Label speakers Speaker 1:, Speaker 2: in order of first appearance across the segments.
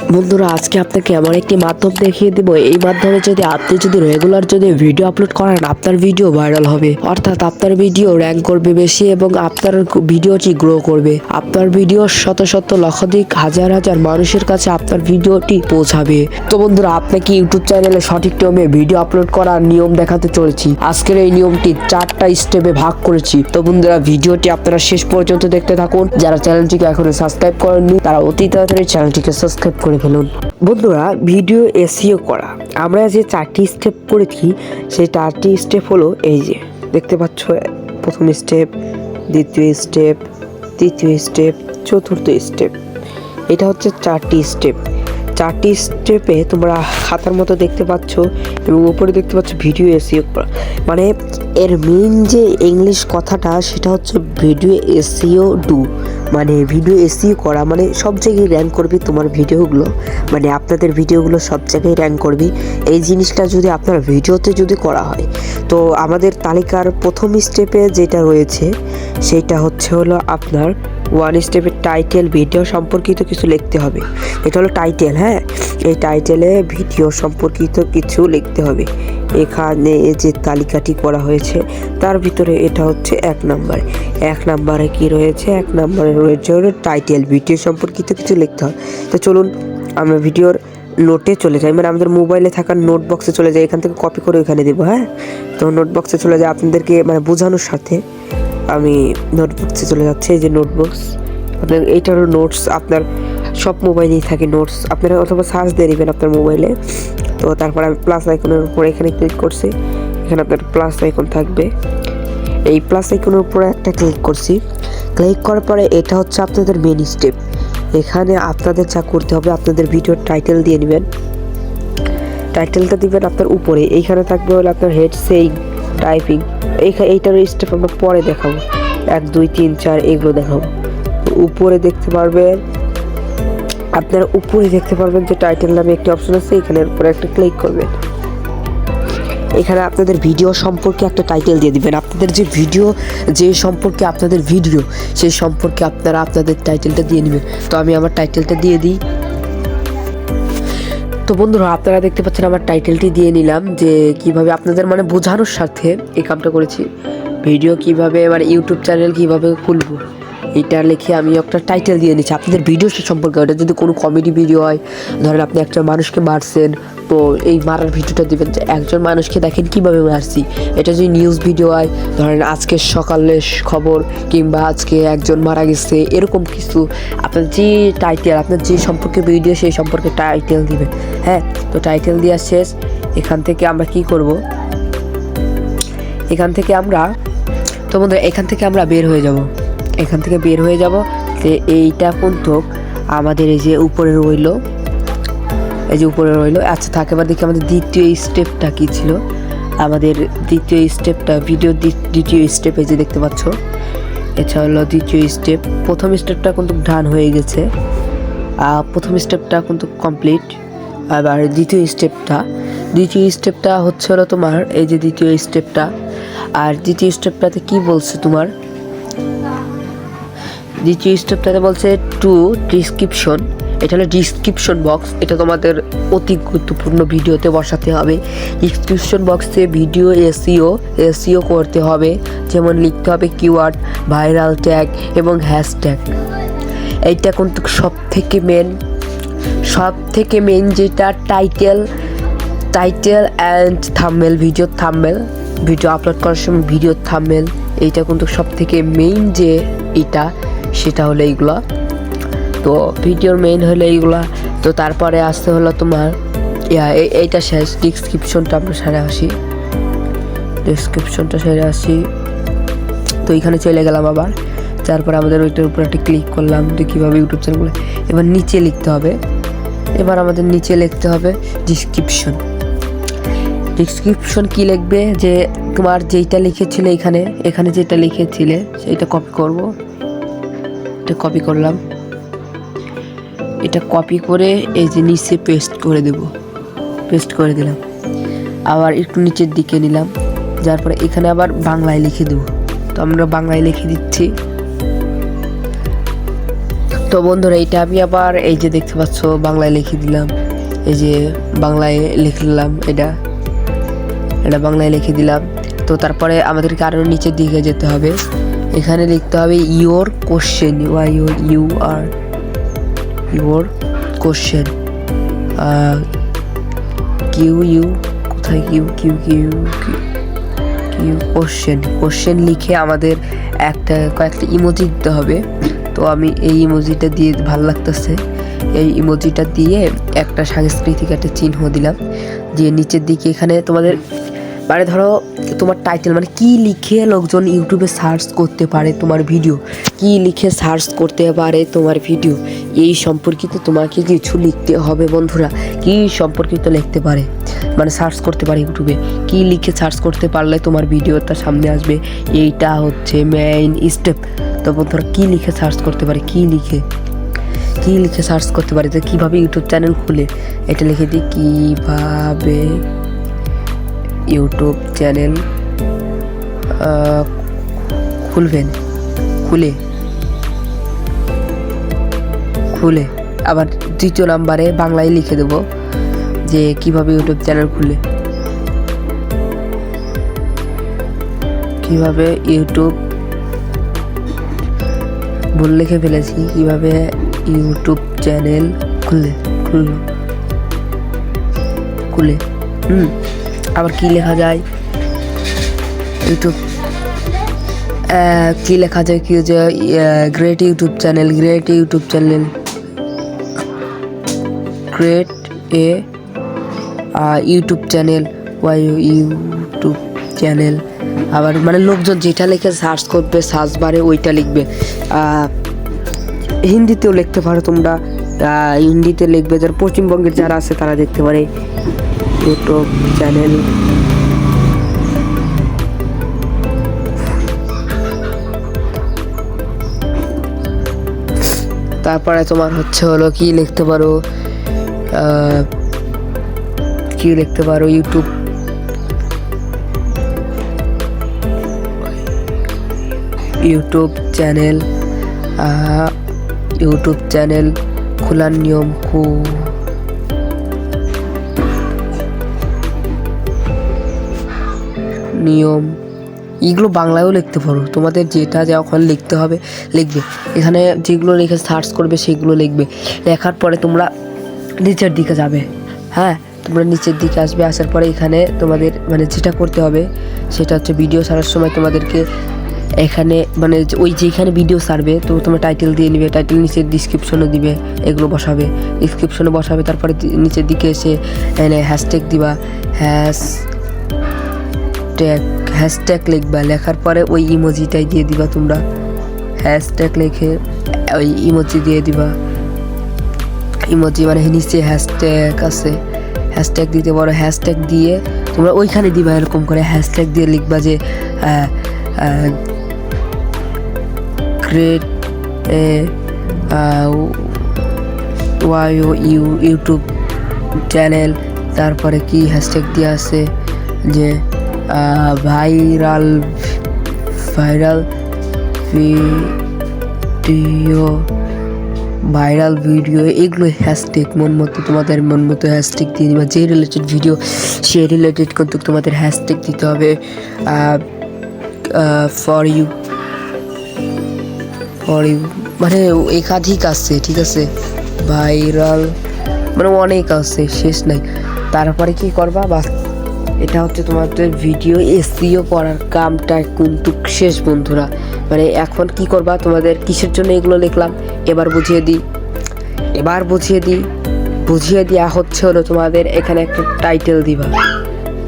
Speaker 1: বন্ধুরা আজকে আপনাকে এমন একটি মাধ্যম দেখিয়ে দিব, এই মাধ্যমে যদি আপনি রেগুলার ভিডিও আপলোড করেন আপনার ভিডিও ভাইরাল হবে, অর্থাৎ আপনার ভিডিও র্যাঙ্ক করবে বেশি এবং আপনার ভিডিওটি গ্রো করবে। আপনার ভিডিও শত শত লক্ষাধিক হাজার হাজার মানুষের কাছে আপনার ভিডিওটি পৌঁছাবে। তো বন্ধুরা আপনাকে ইউটিউব চ্যানেলে সঠিক নিয়মে ভিডিও আপলোড করার নিয়ম দেখাতে চলেছি। আজকের এই নিয়মটি 4টা স্টেপে ভাগ করেছি। তো বন্ধুরা ভিডিওটি আপনারা শেষ পর্যন্ত দেখতে থাকুন। যারা চ্যানেলটিকে এখনো সাবস্ক্রাইব করেননি তারা অতি তাড়াতাড়ি চ্যানেলটিকে সাবস্ক্রাইব করে ফেলুন। বন্ধুরা ভিডিও এসইও করা আমরা যে 4টি স্টেপ করেছি সেই 4টি স্টেপ হলো এই যে দেখতে পাচ্ছ, প্রথম স্টেপ, দ্বিতীয় স্টেপ, তৃতীয় স্টেপ, চতুর্থ স্টেপ। এটা হচ্ছে 4টি স্টেপ। 4টি স্টেপে তোমরা খাতার মতো দেখতে পাচ্ছ এবং উপরে দেখতে পাচ্ছ ভিডিও এসইও করা। মানে এর মেইন যে ইংলিশ কথাটা সেটা হচ্ছে ভিডিও এসইও ডু, মানে ভিডিও এসইও করা, মানে সব জায়গায় র্যাঙ্ক করবে তোমার ভিডিওগুলো, মানে আপনাদের ভিডিওগুলো সব জায়গায় র্যাঙ্ক করবে। এই জিনিসটা যদি আপনার ভিডিওতে যদি করা হয় তো আমাদের তালিকার প্রথম স্টেপে যেটা রয়েছে সেটা হলো আপনার 1 স্টেপের টাইটেল, ভিডিও সম্পর্কিত কিছু লিখতে হবে। এটা হলো টাইটেল। হ্যাঁ, এই টাইটেলে ভিডিও সম্পর্কিত কিছু লিখতে হবে। এখানে যে তালিকাটি করা হয়েছে তার ভিতরে এটা হচ্ছে 1 নম্বরে কি রয়েছে? 1 নম্বরে রয়েছে হলো টাইটেল, ভিডিও সম্পর্কিত কিছু লিখতে হবে। তো চলুন আমরা ভিডিওর নোটে চলে যাই, মানে আমাদের মোবাইলে থাকা নোট বক্সে চলে যাই। এখান থেকে কপি করে ওখানে দেবো। হ্যাঁ, তো নোট বক্সে চলে যাই আপনাদেরকে মানে বোঝানোর সাথে। আমি নোটবুকসে চলে যাচ্ছি। এই যে নোটবুকস, আপনার এইটারও নোটস আপনার সব মোবাইলেই থাকে নোটস। আপনারা অথবা সার্চ দিয়ে নেবেন আপনার মোবাইলে। তো তারপর আমি প্লাস আইকনের উপরে এখানে ক্লিক করছি। এখানে আপনার প্লাস আইকন থাকবে। এই প্লাস আইকনের উপরে একটা ক্লিক করছি। ক্লিক করার পরে এটা হচ্ছে আপনাদের মেন স্টেপ। এখানে আপনাদের যা করতে হবে, আপনাদের ভিডিওর টাইটেল দিয়ে নেবেন। টাইটেলটা দিবেন আপনার উপরে। এইখানে থাকবে হলো আপনার হেড সেইং, টাইপিং। এইটার স্টেপ আমরা পরে দেখাবো, 1 2 3 4 এগুলো দেখাবো। উপরে দেখতে পারবেন, আপনারা উপরে দেখতে পারবেন যে টাইটেল নামে একটি অপশন আছে। এখানের উপরে একটা ক্লিক করবেন। এখানে আপনাদের ভিডিও সম্পর্কে একটা টাইটেল দিয়ে দিবেন। আপনাদের যে ভিডিও, যে সম্পর্কে আপনাদের ভিডিও সেই সম্পর্কে আপনারা আপনাদের টাইটেলটা দিয়ে নেবেন। তো আমি আমার টাইটেলটা দিয়ে দিই। তো বন্ধুরা আপনারা দেখতে পাচ্ছেন আমার টাইটেলটি দিয়ে নিলাম, যে কিভাবে আপনাদের মানে বোঝানোর সাথে এই কামটা করেছি। ভিডিও কিভাবে মানে ইউটিউব চ্যানেল কিভাবে খুলবো এটা লিখে আমি একটা টাইটেল দিয়ে নিচ্ছি আপনাদের ভিডিও সম্পর্কে। ওটা যদি কোনো কমেডি ভিডিও হয়, ধরেন আপনি একটা মানুষকে মারছেন, তো এই মারার ভিডিওটা দিবেন যে একজন মানুষকে দেখেন কিভাবে মারছি। এটা যদি নিউজ ভিডিও হয়, ধরেন আজকে সকালের খবর কিংবা আজকে একজন মারা গেছে, এরকম কিছু আপনার যে টাইটেল, আপনার যে সম্পর্কে ভিডিও সেই সম্পর্কে টাইটেল দিবেন। হ্যাঁ, তো টাইটেল দেওয়া শেষ। এখান থেকে আমরা কি করব? এখান থেকে আমরা বের হয়ে যাব। এখান থেকে বের হয়ে যাব যে এইটা কিন্তু আমাদের এই যে উপরে রইলো, আচ্ছা থাকে। এবার দেখি আমাদের দ্বিতীয় স্টেপটা কি ছিল। আমাদের দ্বিতীয় স্টেপটা ভিডিও দ্বিতীয় স্টেপে যে দেখতে পাচ্ছ, এটা হলো দ্বিতীয় স্টেপ। প্রথম স্টেপটা কিন্তু ডান হয়ে গেছে, প্রথম স্টেপটা কিন্তু কমপ্লিট। আবার দ্বিতীয় স্টেপটা হচ্ছে হলো তোমার এই যে দ্বিতীয় স্টেপটা। আর দ্বিতীয় স্টেপটাতে কি বলছে তোমার? দ্বিতীয় স্টেপটাতে বলছে টু ডিসক্রিপশন। এটা হলো ডিসক্রিপশন বক্স। এটা তোমাদের অতি গুরুত্বপূর্ণ ভিডিওতে বসাতে হবে। ডিসক্রিপশন বক্সে ভিডিও এসইও করতে হবে। যেমন লিখতে হবে কিওয়ার্ড, ভাইরাল ট্যাগ এবং হ্যাশট্যাগ। এইটা কিন্তু সব থেকে মেন যেটা title and thumbnail, video upload করার সময় ভিডিও থাম্বনেল, এইটা কিন্তু সব থেকে মেইন যে এটা সেটা হলো এইগুলা। তো ভিডিওর মেইন হলো এইগুলা। তো তারপরে আসতে হলো তোমার এইটা শেষ। ডিসক্রিপশনটা আমরা সেরে আসি। তো এইখানে চলে গেলাম আবার। তারপরে আমাদের ওইটার উপর একটা ক্লিক করলাম যে কীভাবে ইউটিউব চ্যানেলগুলো। এবার নিচে লিখতে হবে। ডিসক্রিপশন কি লিখবে? যে তোমার যেইটা লিখেছিলে এখানে যেটা লিখেছিলে সেইটা কপি করব। এটা কপি করলাম। এটা কপি করে এই যে নিচে পেস্ট করে দিলাম। আবার একটু নিচের দিকে নিলাম, যার পরে এখানে আবার বাংলায় লিখে দেবো। তো আমরা বাংলায় লিখে দিচ্ছি। তো বন্ধুরা এটা আমি আবার এই যে দেখতে পাচ্ছ বাংলায় লিখে দিলাম, এই যে বাংলায় লিখলাম, এটা বাংলায় লিখে দিলাম। তো তারপরে আমাদেরকে আরও নিচের দিকে যেতে হবে, এখানে লিখতে হবে your question, your question, Q কোথায়, কিউ কোশ্চেন লিখে আমাদের কয়েকটা ইমোজি দিতে হবে। তো আমি এই ইমোজিটা দিয়ে ভালো লাগতেছে, এই ইমোজিটা দিয়ে একটা সাংস্কৃতিক একটা চিহ্ন দিলাম, যে নিচের দিকে এখানে তোমাদের মানে ধরো তোমার টাইটেল মানে কি লিখে লোকজন ইউটিউবে সার্চ করতে পারে তোমার ভিডিও, কি লিখে সার্চ করতে পারে তোমার ভিডিও, এই সম্পর্কিত তোমাকে কিছু লিখতে হবে বন্ধুরা। কি সম্পর্কিত লিখতে পারে মানে সার্চ করতে পারে ইউটিউবে, কি লিখে সার্চ করতে পারলে তোমার ভিডিওটা সামনে আসবে, এইটা হচ্ছে মেইন স্টেপ। তো বন্ধুরা কি লিখে সার্চ করতে পারে, কি লিখে সার্চ করতে পারে, যে কীভাবে ইউটিউব চ্যানেল খুলে, এটা লিখে দিই কীভাবে ইউটিউব চ্যানেল খুলে আবার দ্বিতীয় নাম্বারে বাংলায় লিখে দেব যে কিভাবে ইউটিউব চ্যানেল খুলে, কিভাবে ইউটিউব ভুল লিখে ফেলেছি, কিভাবে ইউটিউব চ্যানেল খুলে আবার কি লেখা যায় ইউটিউব, কি লেখা যায়, কি যে great YouTube channel, create a YouTube channel, YouTube channel. আবার মানে লোকজন যেটা লিখে সার্চ করবে সার্চ বারে ওইটা লিখবে। হিন্দিতেও লিখতে পারো তোমরা, হিন্দিতে লিখবে, যারা পশ্চিমবঙ্গের যারা আছে তারা দেখতে পারে ইউটিউব চ্যানেল। তারপরে তোমার হচ্ছে হলো কি লিখতে পারো, ইউটিউব চ্যানেল খোলার নিয়ম, এগুলো বাংলায়ও লিখতে পারো, তোমাদের যেটা যখন লিখতে হবে লিখবে, এখানে যেগুলো লিখে সার্চ করবে সেগুলো লিখবে। লেখার পরে তোমরা নিচের দিকে যাবে, হ্যাঁ তোমরা নিচের দিকে আসবে, আসার পরে এখানে তোমাদের মানে যেটা করতে হবে সেটা হচ্ছে ভিডিও ছাড়ার সময় তোমাদেরকে এখানে মানে ওই যেখানে ভিডিও ছাড়বে তো তোমরা টাইটেল দিয়ে নিবে, টাইটেল নিচের ডিসক্রিপশনে দিবে, এগুলো ডিসক্রিপশনে বসাবে। তারপরে নিচের দিকে এসে এখানে হ্যাশট্যাগ দিবা, হ্যাশট্যাগ লিখবা, লেখার পরে ওই ইমোজিটাই দিয়ে দিবা তোমরা, হ্যাশট্যাগ লিখে ওই ইমোজি দিয়ে দিবা, ইমোজি মানে নিচে হ্যাশট্যাগ আছে, হ্যাশট্যাগ দিতে পারো, হ্যাশট্যাগ দিয়ে তোমরা ওইখানে দিবা, এরকম করে হ্যাশট্যাগ দিয়ে লিখবা যে গ্রেট ইউটিউব চ্যানেল, তারপরে কি হ্যাশট্যাগ দিয়ে আছে যে ভাইরাল ভিডিও, এগুলো হ্যাশট্যাগ তোমাদের মন মতো হ্যাশট্যাগ দিয়ে দিবা, যে রিলেটেড ভিডিও সেই রিলেটেড কিন্তু তোমাদের হ্যাশট্যাগ দিতে হবে। ফর ইউ মানে একাধিক আছে, ঠিক আছে, ভাইরাল মানে অনেক আছে, শেষ নাই। তারপরে কি করবা, বাস এটা হচ্ছে তোমাদের ভিডিও এসইও করার কামটা কিন্তু শেষ বন্ধুরা। মানে এখন কি করবা, তোমাদের কিসের জন্য এগুলো লিখলাম এবার বুঝিয়ে দেওয়া হচ্ছে হলো তোমাদের এখানে একটা টাইটেল দিবা,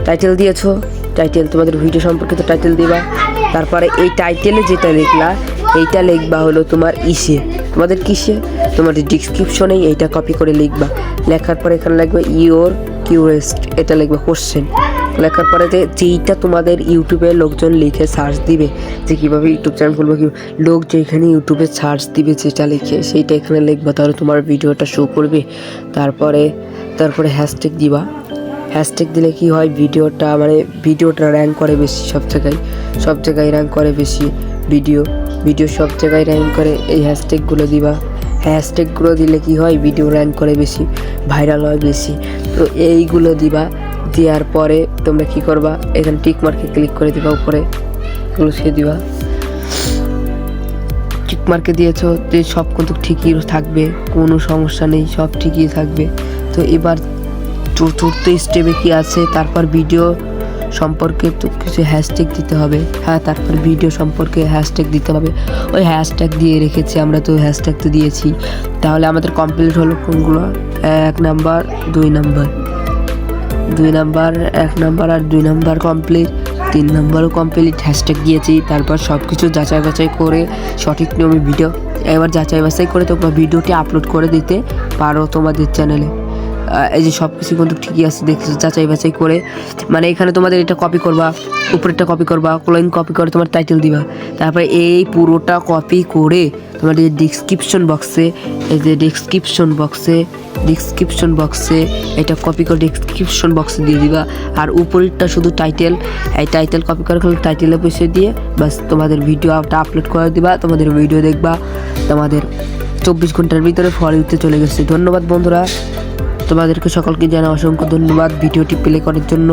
Speaker 1: টাইটেল দিয়েছো, টাইটেল তোমাদের ভিডিও সম্পর্কিত টাইটেল দিবা। তারপরে এই টাইটেলে যেটা লিখলা এইটা লিখবা হলো তোমার তোমাদের তোমাদের ডিসক্রিপশনেই এইটা কপি করে লিখবা। লেখার পরে এখানে লিখবে ইওর কিউরেস্ট, এটা লিখবে কোশ্চেন। লেখার পরে যেইটা তোমাদের ইউটিউবে লোকজন লিখে সার্চ দিবে যে কীভাবে ইউটিউব চ্যানেল খুলবো, লোক যেখানে ইউটিউবে সার্চ দিবে যেটা লিখে সেইটা এখানে লিখবা, তাহলে তোমার ভিডিওটা শো করবে। তারপরে হ্যাশট্যাগ দিবা, হ্যাশট্যাগ দিলে কি হয়, ভিডিওটা র্যাঙ্ক করে বেশি, সব জায়গায় র্যাঙ্ক করে বেশি, ভিডিও সব জায়গায় র্যাঙ্ক করে। এই হ্যাশট্যাগুলো দিবা, হ্যাশট্যাগুলো দিলে কি হয়, ভিডিও র্যাঙ্ক করে বেশি, ভাইরাল হয় বেশি। তো এইগুলো দিবা, দেওয়ার পরে তোমরা কি করবা, এখানে টিক মার্কে ক্লিক করে দিবা, উপরে এগুলো ছুঁয়ে দিবা। টিক মার্কে দিয়েছো যে সব কিন্তু ঠিকই থাকবে, কোনো সমস্যা নেই, সব ঠিকই থাকবে। তো এবার চতুর্থ স্টেপে কি আছে, তারপর ভিডিও সম্পর্কে তো কিছু হ্যাশট্যাগ দিতে হবে। হ্যাঁ, তারপর ভিডিও সম্পর্কে হ্যাশট্যাগ দিতে হবে। ওই হ্যাশট্যাগ দিয়ে রেখেছি আমরা, তো হ্যাশট্যাগ তো দিয়েছি। তাহলে আমাদের কমপ্লিট হলো কোনগুলো, 1 নাম্বার 2 নাম্বার, 2 নাম্বার 1 নাম্বার আর 2 নাম্বার কমপ্লিট, 3 নাম্বারও কমপ্লিট। হ্যাশট্যাগ দিয়েছি, তারপর সব কিছু যাচাই বাছাই করে সঠিক নিয়মে ভিডিও, এবার যাচাই বাছাই করে তোমরা ভিডিওটি আপলোড করে দিতে পারো তোমাদের চ্যানেলে। এই যে সব কিছু কিন্তু ঠিকই আছে, দেখছো, যাচাই বাছাই করে। মানে এখানে তোমাদের এটা কপি করবা, উপরেরটা কপি করবা, ক্লোইং কপি করে তোমার টাইটেল দিবা। তারপরে এই পুরোটা কপি করে তোমার এই ডিসক্রিপশন বক্সে, এই যে ডিসক্রিপশন বক্সে এটা কপি করে ডিসক্রিপশন বক্সে দিয়ে দিবা। আর উপরেরটা শুধু টাইটেল, এই টাইটেল কপি করে টাইটেলে বসিয়ে দিয়ে বাস তোমাদের ভিডিওটা আপলোড করে দিবা। তোমাদের ভিডিও দেখবা, তোমাদের 24 ঘন্টার ভিতরে ফল উঠতে চলে গেছে। ধন্যবাদ বন্ধুরা, তোমাদেরকে সকলকে জানাই অসংখ্য ধন্যবাদ ভিডিওটি প্লে করার জন্য।